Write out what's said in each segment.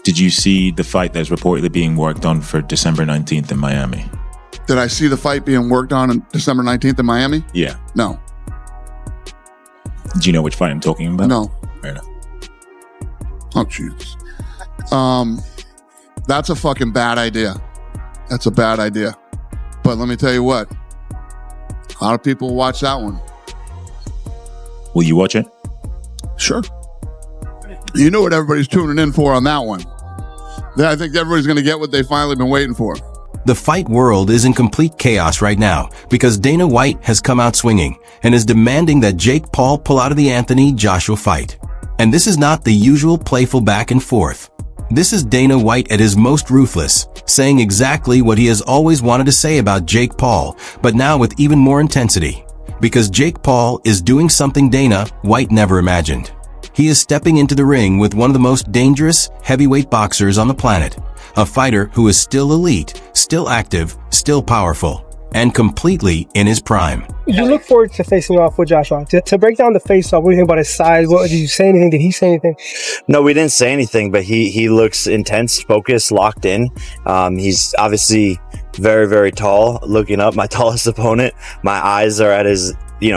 Did you see the fight that is reportedly being worked on for December 19th in Miami? Did I see the fight being worked on December 19th in Miami? Yeah. No. Do you know which fight I'm talking about? No. Fair enough. Oh, Jesus. That's a fucking bad idea. That's a bad idea. But let me tell you what. A lot of people watch that one. Will you watch it? Sure. You know what everybody's tuning in for on that one. I think everybody's going to get what they've finally been waiting for. The fight world is in complete chaos right now because Dana White has come out swinging and is demanding that Jake Paul pull out of the Anthony Joshua fight. And this is not the usual playful back and forth. This is Dana White at his most ruthless, saying exactly what he has always wanted to say about Jake Paul, but now with even more intensity. Because Jake Paul is doing something Dana White never imagined. He is stepping into the ring with one of the most dangerous heavyweight boxers on the planet. A fighter who is still elite, still active, still powerful, and completely in his prime. You look forward to facing off with Joshua. To break down the face-off, what do you think about his size? Did you say anything? Did he say anything? No, we didn't say anything, but he looks intense, focused, locked in. He's obviously very, very tall. Looking up, my tallest opponent. My eyes are at his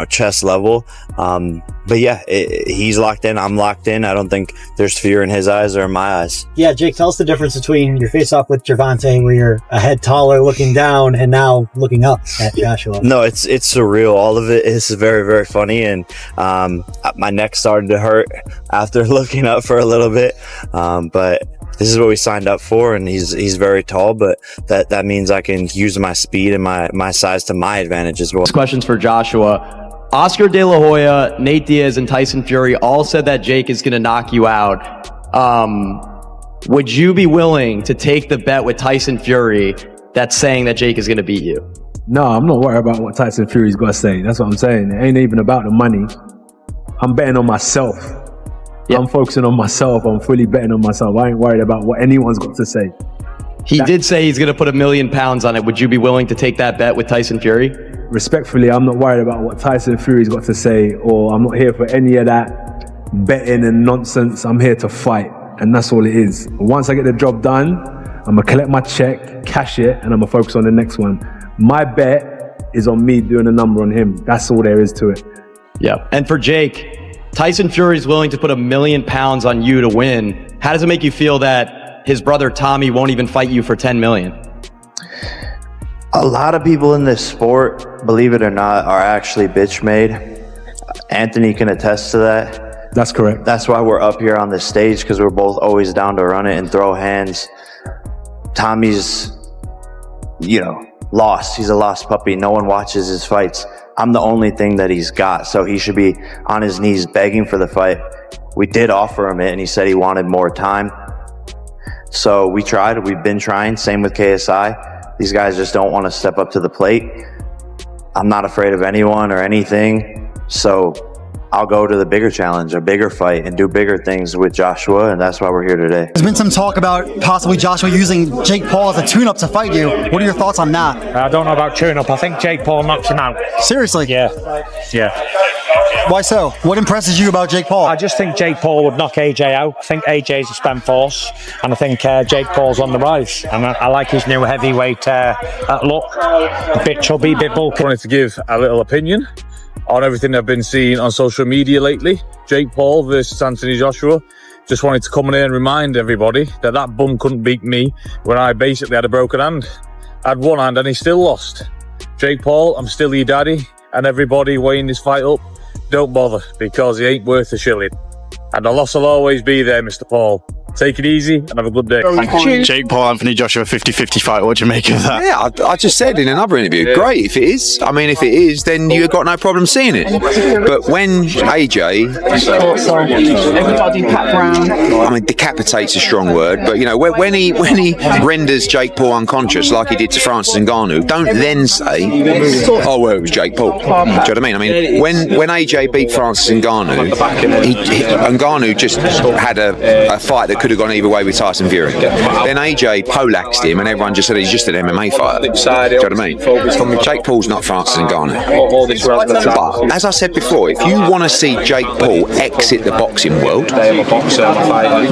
chest level. But yeah, he's locked in. I'm locked in. I don't think there's fear in his eyes or in my eyes. Yeah, Jake, tell us the difference between your face-off with Gervonta, where you're a head taller looking down, and now looking up at Joshua. No, it's surreal. All of it is very, very funny. And my neck started to hurt after looking up for a little bit. But this is what we signed up for, and he's very tall, but that means I can use my speed and my size to my advantage as well. This question's for Joshua. Oscar De La Hoya, Nate Diaz, and Tyson Fury all said that Jake is going to knock you out. Would you be willing to take the bet with Tyson Fury that's saying that Jake is going to beat you? No, I'm not worried about what Tyson Fury's got to say. That's what I'm saying. It ain't even about the money. I'm betting on myself. Yep. I'm focusing on myself. I'm fully betting on myself. I ain't worried about what anyone's got to say. He did say he's going to put £1 million on it. Would you be willing to take that bet with Tyson Fury? Respectfully, I'm not worried about what Tyson Fury's got to say, or I'm not here for any of that betting and nonsense. I'm here to fight, and that's all it is. Once I get the job done, I'm going to collect my check, cash it, and I'm going to focus on the next one. My bet is on me doing a number on him. That's all there is to it. Yeah. And for Jake, Tyson Fury is willing to put £1 million on you to win. How does it make you feel that his brother Tommy won't even fight you for $10 million? A lot of people in this sport, believe it or not, are actually bitch made. Anthony can attest to that. That's correct. That's why we're up here on this stage, because we're both always down to run it and throw hands. Tommy's, lost. He's a lost puppy. No one watches his fights. I'm the only thing that he's got, so he should be on his knees begging for the fight. We did offer him it, and he said he wanted more time. So we tried. We've been trying. Same with KSI. These guys just don't want to step up to the plate. I'm not afraid of anyone or anything. So I'll go to the bigger challenge, a bigger fight, and do bigger things with Joshua, and that's why we're here today. There's been some talk about possibly Joshua using Jake Paul as a tune-up to fight you. What are your thoughts on that? I don't know about tune-up. I think Jake Paul knocks him out. Seriously? Yeah. Why so? What impresses you about Jake Paul? I just think Jake Paul would knock AJ out. I think AJ's a spent force, and I think Jake Paul's on the rise. And I like his new heavyweight look. A bit chubby, bit bulky. I wanted to give a little opinion on everything I've been seeing on social media lately. Jake Paul versus Anthony Joshua. Just wanted to come in here and remind everybody that bum couldn't beat me when I basically had a broken hand. I had one hand and he still lost. Jake Paul, I'm still your daddy, and everybody weighing this fight up, don't bother, because he ain't worth a shilling. And the loss will always be there, Mr. Paul. Take it easy and have a good day. Jake Paul, Anthony Joshua, 50-50 fight. What do you make of that? Yeah, I just said in another interview, great if it is. I mean, if it is, then you've got no problem seeing it. But when AJ, I mean, decapitates a strong word, but when he renders Jake Paul unconscious like he did to Francis Ngannou, don't then say, oh well, it was Jake Paul. Do you know what I mean? I mean, when AJ beat Francis Ngannou, Ngannou just had a fight that could could have gone either way with Tyson Fury. Then AJ poleaxed him, and everyone just said he's just an MMA fighter. Do you know what I mean? Jake Paul's not Francis Ngannou. But as I said before, if you want to see Jake Paul exit the boxing world,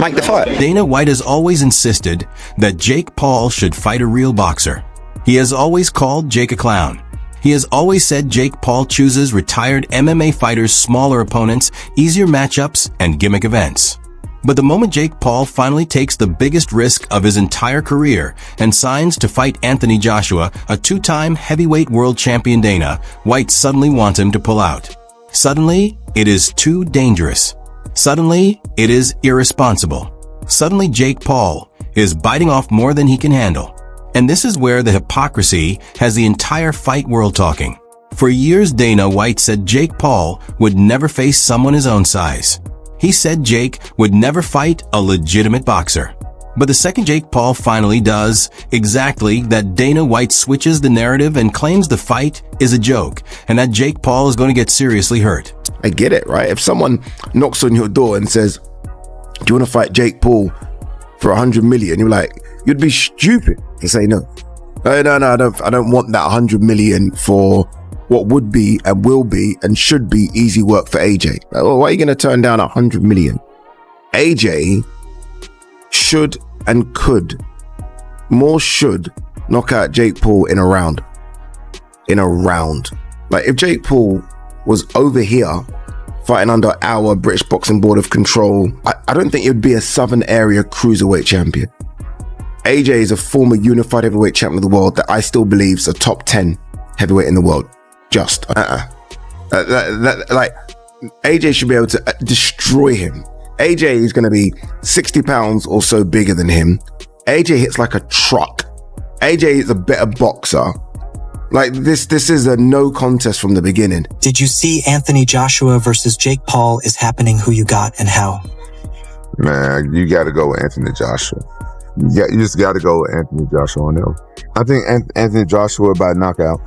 make the fight. Dana White has always insisted that Jake Paul should fight a real boxer. He has always called Jake a clown. He has always said Jake Paul chooses retired MMA fighters' smaller opponents, easier matchups, and gimmick events. But the moment Jake Paul finally takes the biggest risk of his entire career and signs to fight Anthony Joshua, a two-time heavyweight world champion Dana, White suddenly wants him to pull out. Suddenly, it is too dangerous. Suddenly, it is irresponsible. Suddenly, Jake Paul is biting off more than he can handle. And this is where the hypocrisy has the entire fight world talking. For years, Dana White said Jake Paul would never face someone his own size. He said Jake would never fight a legitimate boxer. But the second Jake Paul finally does exactly that, Dana White switches the narrative and claims the fight is a joke and that Jake Paul is going to get seriously hurt. I get it, right? If someone knocks on your door and says, do you want to fight Jake Paul for 100 million? You're like, you'd be stupid to say no. No, I don't want that 100 million for what would be and will be and should be easy work for AJ. Well, why are you going to turn down 100 million? AJ should and could knock out Jake Paul in a round. Like if Jake Paul was over here fighting under our British Boxing Board of Control, I don't think it would be a Southern Area cruiserweight champion. AJ is a former unified heavyweight champion of the world that I still believe is a top 10 heavyweight in the world. Like AJ should be able to destroy him. AJ is going to be 60 pounds or so bigger than him. AJ hits like a truck. AJ is a better boxer. Like this is a no contest from the beginning. Did you see Anthony Joshua versus Jake Paul is happening? Who you got and how? Man, you got to go with Anthony Joshua. You just got to go with Anthony Joshua on him. I think Anthony Joshua by knockout.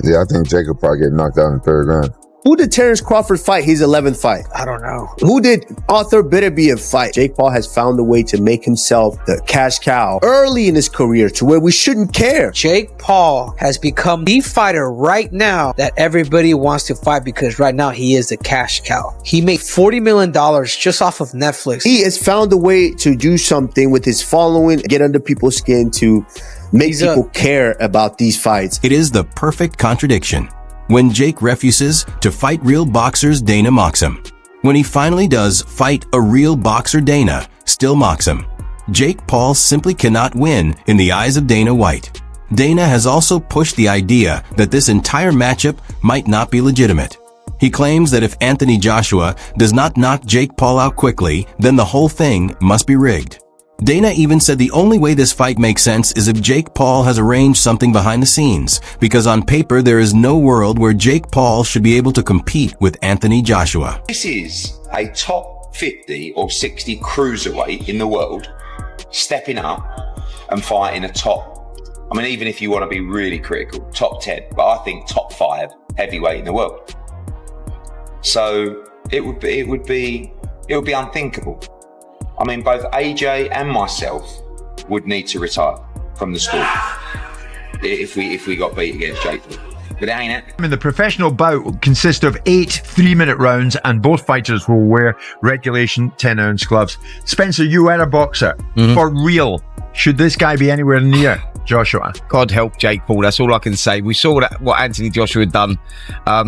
Yeah, I think Jake will probably get knocked out in the third round. Who did Terrence Crawford fight his 11th fight? I don't know. Who did Arthur Beterbiev fight? Jake Paul has found a way to make himself the cash cow early in his career to where we shouldn't care. Jake Paul has become the fighter right now that everybody wants to fight because right now he is the cash cow. He made $40 million just off of Netflix. He has found a way to do something with his following, get under people's skin to make people care about these fights. It is the perfect contradiction. When Jake refuses to fight real boxers, Dana mocks him. When he finally does fight a real boxer, Dana still mocks him. Jake Paul simply cannot win in the eyes of Dana White. Dana has also pushed the idea that this entire matchup might not be legitimate. He claims that if Anthony Joshua does not knock Jake Paul out quickly, then the whole thing must be rigged. Dana even said the only way this fight makes sense is if Jake Paul has arranged something behind the scenes, because on paper there is no world where Jake Paul should be able to compete with Anthony Joshua. This is a top 50 or 60 cruiserweight in the world stepping up and fighting a top, I mean, even if you want to be really critical, top 10, but I think top 5 heavyweight in the world. So it would be unthinkable. I mean, both AJ and myself would need to retire from the sport if we got beat against Jake Paul. But it ain't it. I mean, the professional bout consists of 8 3-minute rounds, and both fighters will wear regulation 10-ounce gloves. Spencer, you are a boxer. For real. Should this guy be anywhere near Joshua? God help Jake Paul. That's all I can say. We saw that what Anthony Joshua had done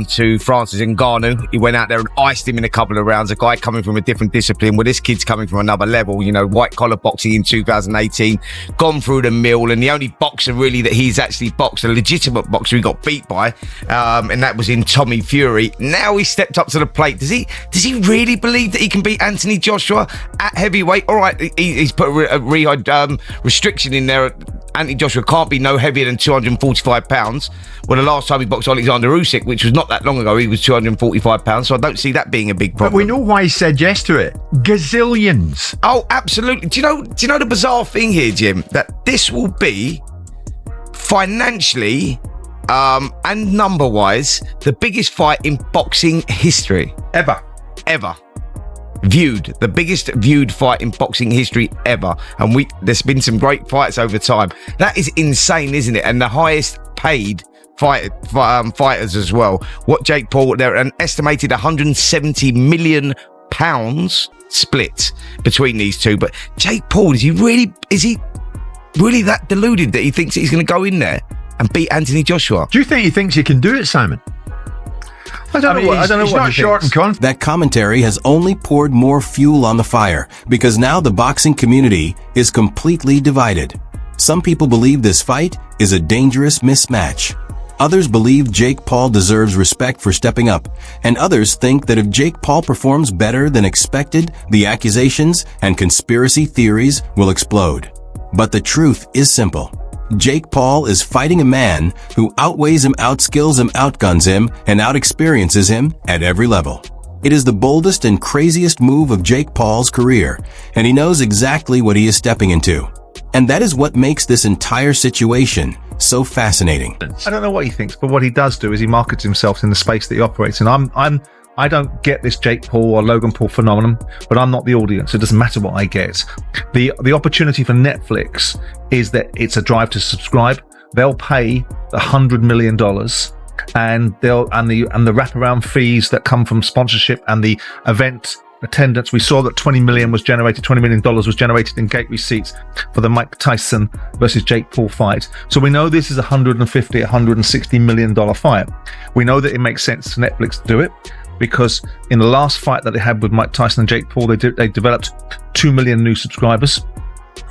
to Francis Ngannou. He went out there and iced him in a couple of rounds. A guy coming from a different discipline. Well, this kid's coming from another level. You know, white collar boxing in 2018, gone through the mill, and the only boxer really that he's actually boxed, a legitimate boxer, he got beat by, and that was in Tommy Fury. Now he stepped up to the plate. Does he really believe that he can beat Anthony Joshua at heavyweight? All right, he's put a restriction in there. Anthony Joshua can't be no heavier than 245 pounds. Well, the last time he boxed Alexander Usyk, which was not that long ago, he was 245 pounds. So I don't see that being a big problem. But we know why he said yes to it. Gazillions. Oh, absolutely. Do you know the bizarre thing here, Jim? That this will be financially and number-wise the biggest fight in boxing history. Ever. viewed, the biggest viewed fight in boxing history ever. And there's been some great fights over time. That is insane, isn't it? And the highest paid fighters as well. What Jake Paul, they're an estimated £170 million split between these two. But Jake Paul, is he really that deluded that he thinks he's going to go in there and beat Anthony Joshua? Do you think he thinks he can do it, Simon? I don't know what he thinks. That commentary has only poured more fuel on the fire because now the boxing community is completely divided. Some people believe this fight is a dangerous mismatch. Others believe Jake Paul deserves respect for stepping up, and others think that if Jake Paul performs better than expected, the accusations and conspiracy theories will explode. But the truth is simple. Jake Paul is fighting a man who outweighs him, outskills him, outguns him, and outexperiences him at every level. It is the boldest and craziest move of Jake Paul's career, and he knows exactly what he is stepping into. And that is what makes this entire situation so fascinating. I don't know what he thinks, but what he does do is he markets himself in the space that he operates in. I don't get this Jake Paul or Logan Paul phenomenon, but I'm not the audience. It doesn't matter what I get. The opportunity for Netflix is that it's a drive to subscribe. They'll pay $100 million, and the wraparound fees that come from sponsorship and the event attendance. We saw that $20 million was generated in gate receipts for the Mike Tyson versus Jake Paul fight. So we know this is a $160 million fight. We know that it makes sense to Netflix to do it, because in the last fight that they had with Mike Tyson and Jake Paul, they developed 2 million new subscribers.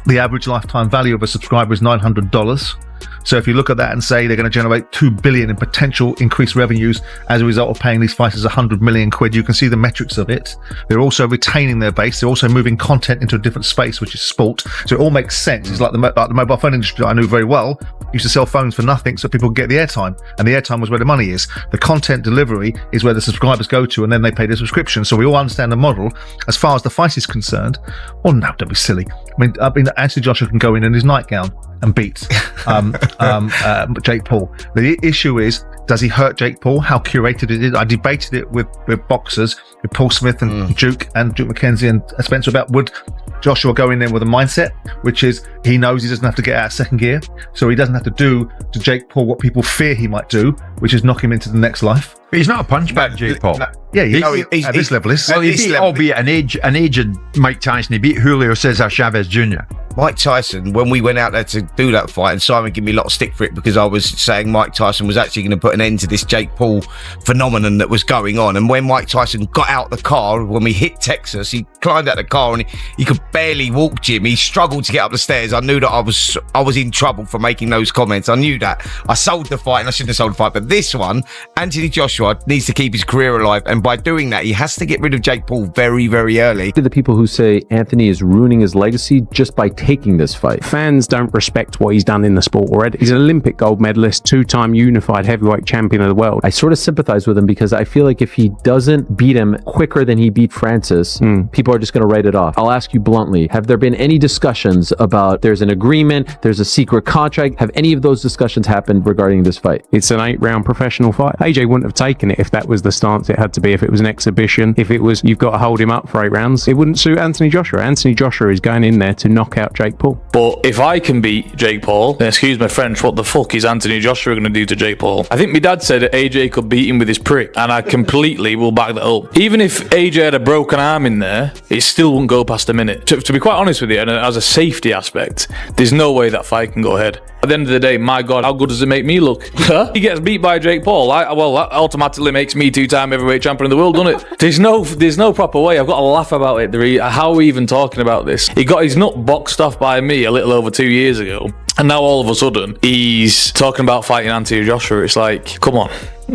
The average lifetime value of a subscriber is $900. So if you look at that and say they're going to generate $2 billion in potential increased revenues as a result of paying these fighters £100 million, you can see the metrics of it. They're also retaining their base. They're also moving content into a different space, which is sport. So it all makes sense. It's like the mobile phone industry I knew very well used to sell phones for nothing so people could get the airtime, and the airtime was where the money is. The content delivery is where the subscribers go to, and then they pay their subscription. So we all understand the model. As far as the fight is concerned, well, no, don't be silly. I mean, Anthony Joshua can go in his nightgown and beat Jake Paul. The issue is, does he hurt Jake Paul? How curated it is? I debated it with boxers, with Paul Smith and Duke McKenzie and Spencer, about would Joshua go in there with a mindset, which is he knows he doesn't have to get out of second gear, so he doesn't have to do to Jake Paul what people fear he might do, which is knock him into the next life. But he's not a punchbag, Jake Paul. Yeah, at this level is. Well, he beat, albeit an aged Mike Tyson. He beat Julio Cesar Chavez Jr. Mike Tyson, when we went out there to do that fight, and Simon gave me a lot of stick for it because I was saying Mike Tyson was actually going to put an end to this Jake Paul phenomenon that was going on. And when Mike Tyson got out the car, when we hit Texas, he climbed out the car and he could barely walk, Jim. He struggled to get up the stairs. I knew that I was in trouble for making those comments. I knew that. I sold the fight, and I shouldn't have sold the fight. But this one, Anthony Joshua needs to keep his career alive, and by doing that, he has to get rid of Jake Paul very, very early. To the people who say Anthony is ruining his legacy just by taking this fight, fans don't respect what he's done in the sport already. He's an Olympic gold medalist, 2-time unified heavyweight champion of the world. I sort of sympathize with him because I feel like if he doesn't beat him quicker than he beat Francis, people are just going to write it off. I'll ask you bluntly, have there been any discussions about there's an agreement, there's a secret contract? Have any of those discussions happened regarding this fight? It's an 8-round professional fight. AJ wouldn't have taken it if that was the stance it had to be, if it was an exhibition, if it was you've got to hold him up for 8 rounds. It wouldn't suit Anthony Joshua. Anthony Joshua is going in there to knock out Jake Paul. But if I can beat Jake Paul, then excuse my French, what the fuck is Anthony Joshua going to do to Jake Paul? I think my dad said that AJ could beat him with his prick, and I completely will back that up. Even if AJ had a broken arm in there, it still wouldn't go past a minute. To be quite honest with you, and as a safety aspect, there's no way that fight can go ahead. At the end of the day, my God, how good does it make me look? He gets beat by Jake Paul. Well, that automatically makes me 2-time heavyweight champion of the world, doesn't it? There's no proper way. I've got to laugh about it. How are we even talking about this? He got his nut boxed off by me a little over 2 years ago, and now all of a sudden he's talking about fighting Anthony Joshua. It's like, come on.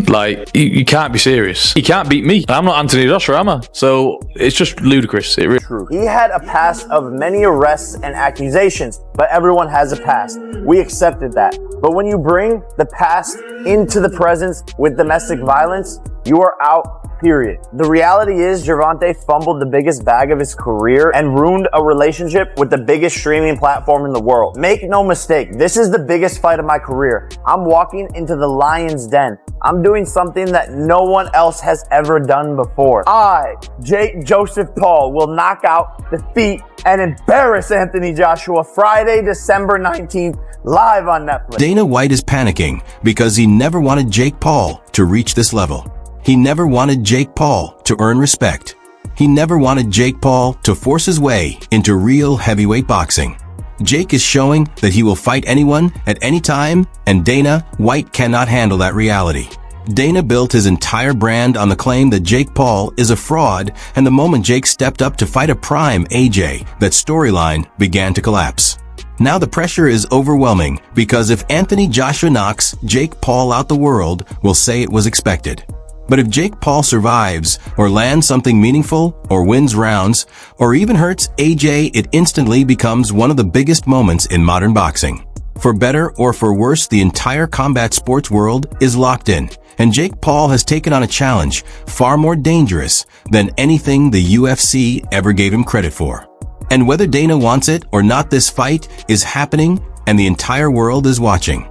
Like, you can't be serious. He can't beat me. I'm not Anthony Joshua, am I? So it's just ludicrous. It really true. He had a past of many arrests and accusations, but everyone has a past. We accepted that. But when you bring the past into the presence with domestic violence, you are out period. The reality is Gervonta fumbled the biggest bag of his career and ruined a relationship with the biggest streaming platform in the world. Make no mistake, this is the biggest fight of my career. I'm walking into the lion's den. I'm doing something that no one else has ever done before. I, Joseph Paul, will knock out, defeat, and embarrass Anthony Joshua Friday, December 19th, live on Netflix. Dana White is panicking because he never wanted Jake Paul to reach this level. He never wanted Jake Paul to earn respect. He never wanted Jake Paul to force his way into real heavyweight boxing. Jake is showing that he will fight anyone at any time, and Dana White cannot handle that reality. Dana built his entire brand on the claim that Jake Paul is a fraud, and the moment Jake stepped up to fight a prime AJ, that storyline began to collapse. Now the pressure is overwhelming because if Anthony Joshua knocks Jake Paul out, the world will say it was expected. But if Jake Paul survives or lands something meaningful or wins rounds or even hurts AJ, it instantly becomes one of the biggest moments in modern boxing. For better or for worse, the entire combat sports world is locked in, and Jake Paul has taken on a challenge far more dangerous than anything the UFC ever gave him credit for. And whether Dana wants it or not, this fight is happening and the entire world is watching.